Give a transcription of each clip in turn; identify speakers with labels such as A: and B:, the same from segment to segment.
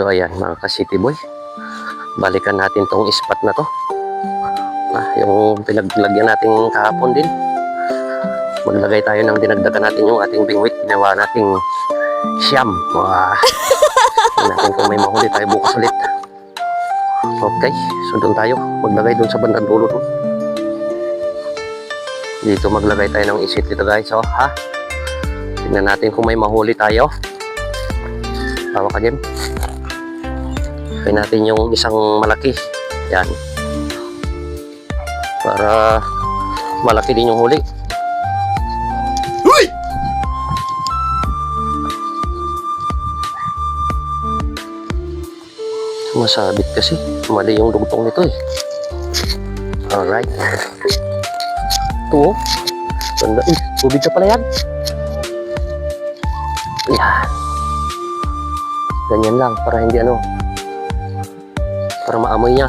A: So ayan mga ka-city boy, balikan natin tong spot na to. Yung pinaglagyan natin kahapon din. Maglagay tayo ng dinagdagan natin yung ating bingwit. Ginawa nating siyam. Natin kung may mahuli tayo bukas ulit. Okay, so doon tayo. Maglagay doon sa bandang dulo doon. Dito maglagay tayo ng isit dito guys. So ha, tingnan natin kung may mahuli tayo. Tawa ka Jem. Kaya natin yung isang malaki. Yan. Para malaki din yung huli. Uy! Masabit kasi. Mali yung dugtong nito eh. Alright. Ito oh. Ganda. Tubig na pala yan. Yan. Ganyan lang para hindi para maamoy niya.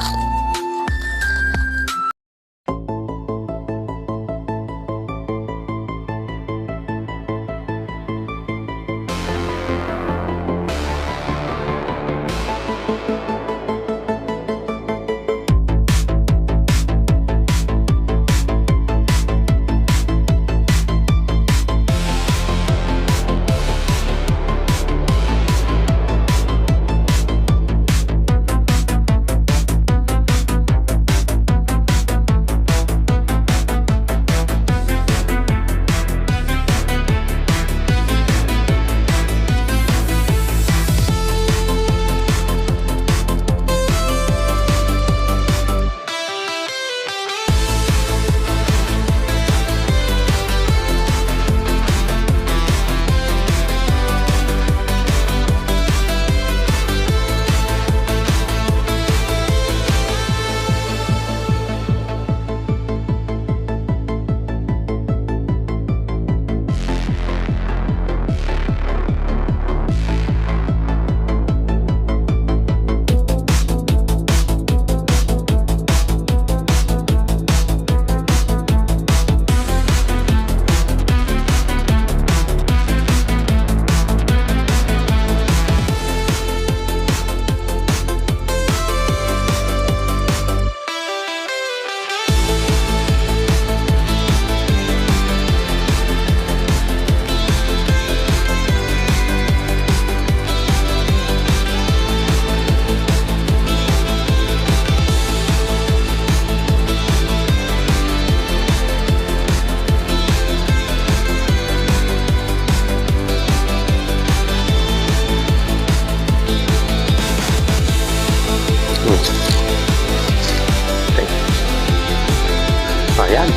A: Ayan.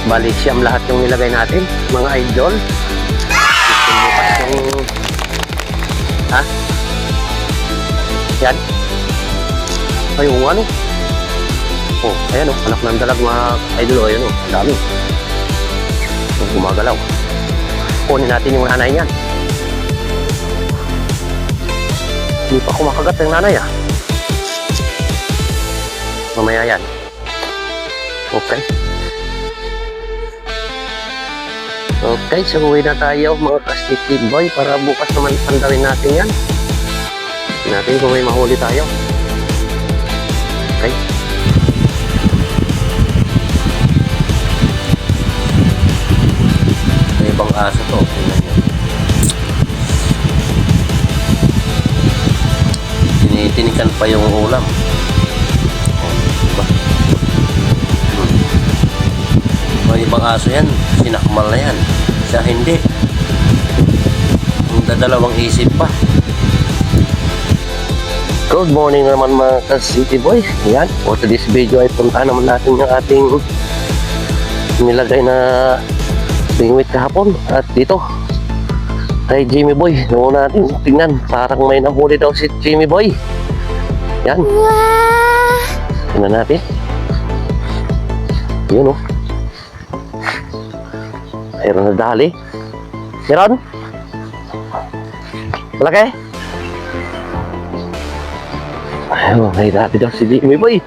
A: Balik siyam lahat yung nilagay natin, mga idol. Bukas yung... Ha? Yan. Ay, yung ano? Oh, ayan o. Anak ng dalag mga idol o. Ayan o. Dami. Gumagalaw. Kunin natin yung nanay niyan. Hindi pa kumakagat yung nanay ah. Mamaya yan. Okay. Okay, so uwi na tayo mga ka-city boy para bukas naman pandawin natin yan. Natin kung may mahuli tayo. Okay. May ibang aso to. Tingnan nyo. Tinitinikan pa yung ulam. Diba? May ibang aso yan, sinakmal na yan. Siya hindi. Ang dadalawang isip pa. Good morning naman mga ka-city boy. Ayan, for today's video ay punta naman natin yung ating nilagay na bingwit kahapon. At dito kay Jimmy Boy, noon natin tingnan, parang may nahuli daw si Jimmy Boy. Yan. Tingnan natin. Yun o. Mayroon na dali. Meron? Malaki? Ayun, may dati daw si Jimmy Boy.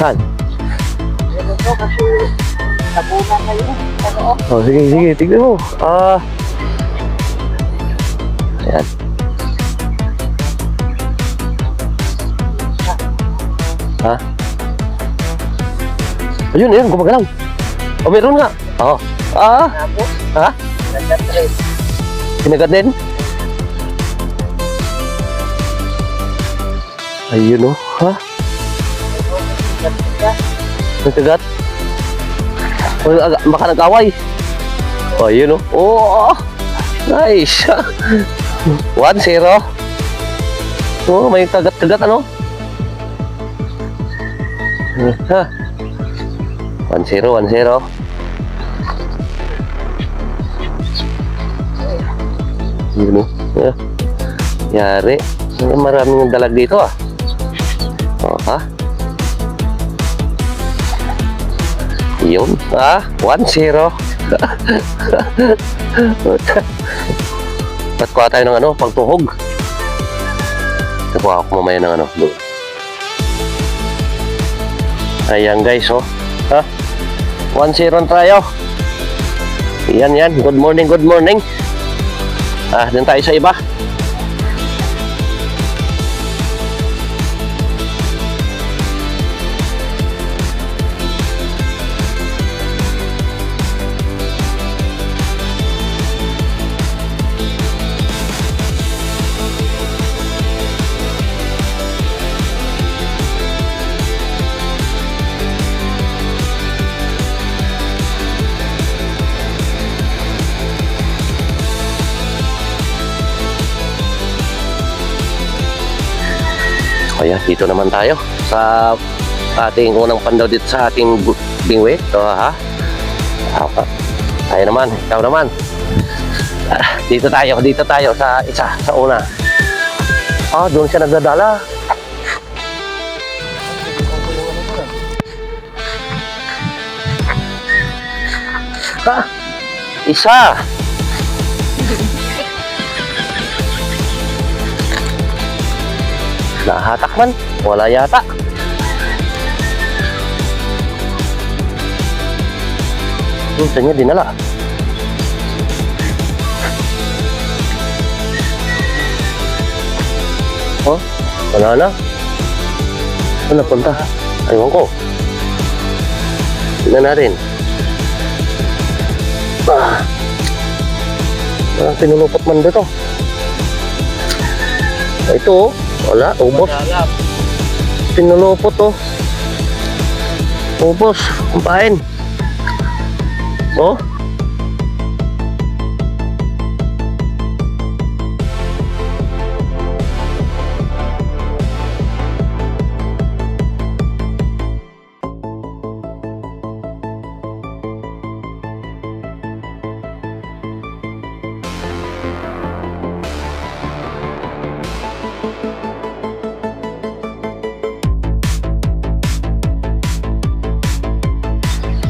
A: Saan?
B: Ito kasi tabunan kayo.
A: Oh, sige, tignan mo. Ayan. Ha? Ayun, ayun, gumagalaw. Oh, meron nga. Oo. Ah, ha? Kinagat din? Ayun, oh. Ha? Nagkagat? Oh, baka nag-away. Oh, ayun, oh. Oh, nice. 1-0. Oh, may kagat-kagat, ano? Ha? 1-0, 1-0. Yun, oh. Yari. Maraming dalag dito, ah. Oh, ha? Yun, ah. 1-0. Ba't kuha tayo ng ano, pagtuhog? Kuha ako mamaya ng ano, doon. Ayan guys, oh. Ha? 1-0 tayo. Yan, yan. Good morning, good morning. Ah, din tayo sa iba. Ayan, dito naman tayo sa ating unang pandaw dito sa ating bingwit. Ito, ha? Tayo naman, ikaw naman. Dito tayo sa isa, sa una. Ah, doon siya nagdadala. Ha? Isa. Nahatak man, wala yata. Saan niya dinala? Oh, wala na. Saan napunta? Aywan ko. Tignan natin. Pinulupot man dito. Ito, oh. Wala, ubos. Pinulupot, oh. Ubos, kumpain. Oh.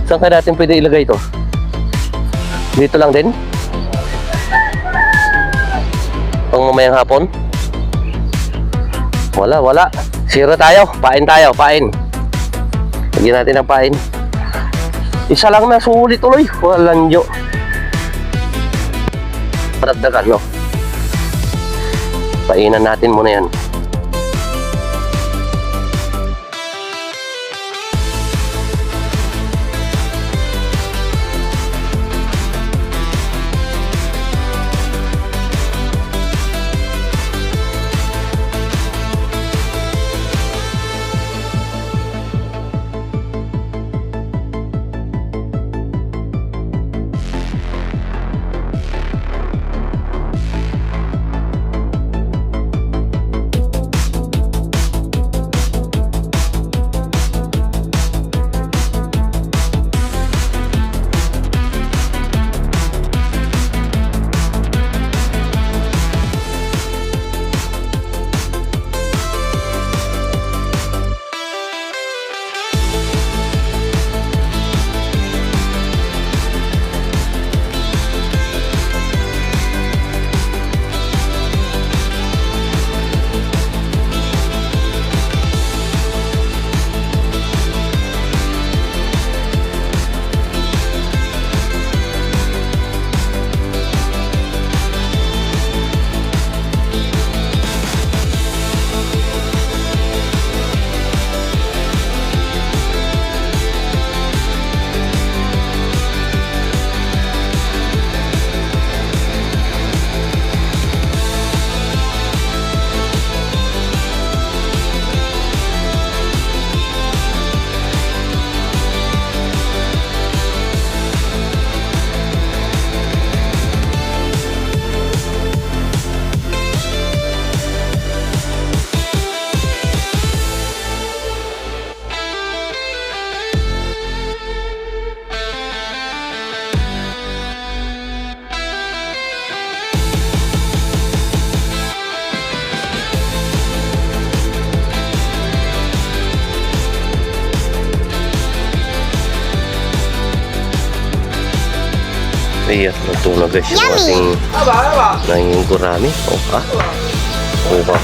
A: Saan ka natin pwede ilagay ito? Dito lang din? Pang mamayang hapon? Wala. Zero tayo. Pain tayo, pain. Lagyan natin ang pain. Isa lang na, sulit tuloy. Walang dyo. Paragdagan, no? Painan natin muna yan. Ayan, ito na guys yung ating nanging gurami. O ka? O ka,